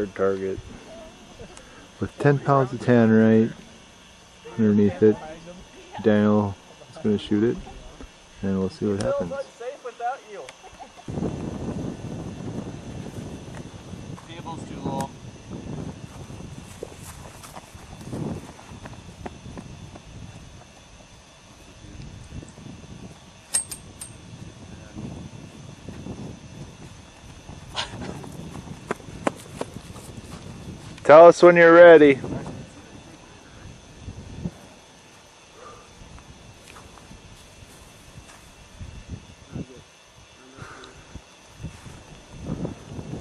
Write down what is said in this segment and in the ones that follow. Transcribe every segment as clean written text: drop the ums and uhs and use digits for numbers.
hard target with 10 pounds of Tannerite underneath it. Daniel is going to shoot it and we'll see what happens. Table's too low. Tell us when you're ready.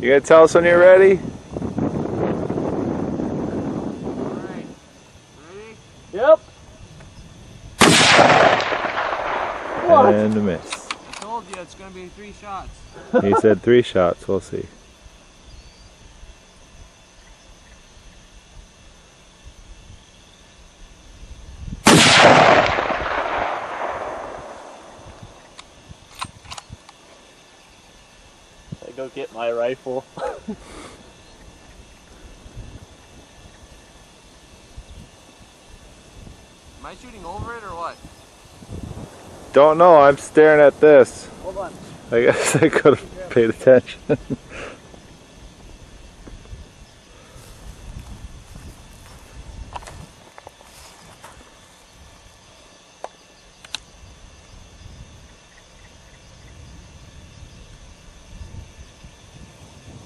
You gonna tell us when you're ready? Alright. Ready? Yep. And a miss. I told you it's gonna be 3 shots. He said 3 shots, we'll see. I go get my rifle. Am I shooting over it or what? Don't know, I'm staring at this. Hold on. I guess I could have paid attention.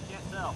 Can't tell.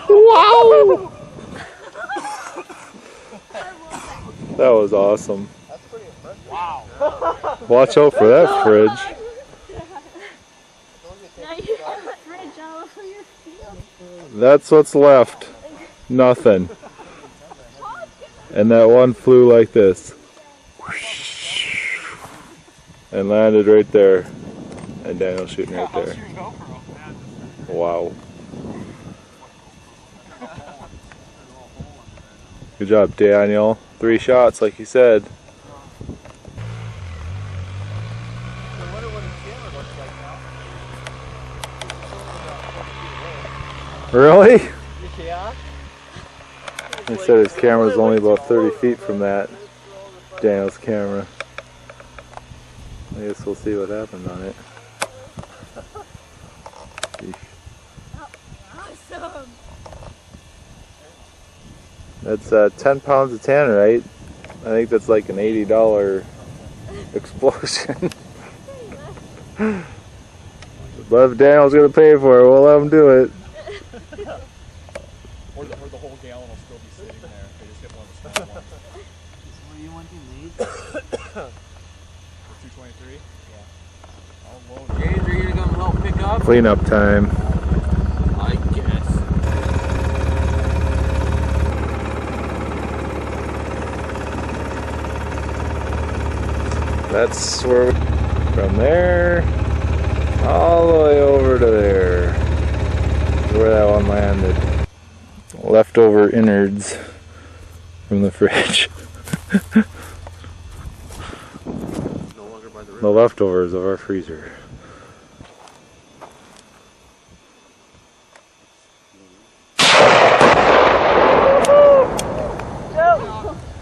Wow! That was awesome. That's pretty impressive. Wow. Watch out for that fridge. Now you have a fridge all over your field. That's what's left. Nothing. And that one flew like this. And landed right there. And Daniel's shooting right there. Wow. Good job, Daniel. 3 shots, like you said. Really? Yeah. He said his camera was only about 30 feet from that. Daniel's camera. I guess we'll see what happens on it. Awesome. That's 10 pounds of Tannerite. I think that's like an $80 explosion. But if Daniel's going to pay for it, we'll let him do it. Or the whole gallon will still be sitting there. They just get one of the small ones. What do you want to lead? The 223? Yeah. I'll load it. James, are you gonna come help pick up? Cleanup time. I guess. That's where from there all the way over to there is where that one landed. Leftover innards from the fridge. No longer by the river. the leftovers of our freezer.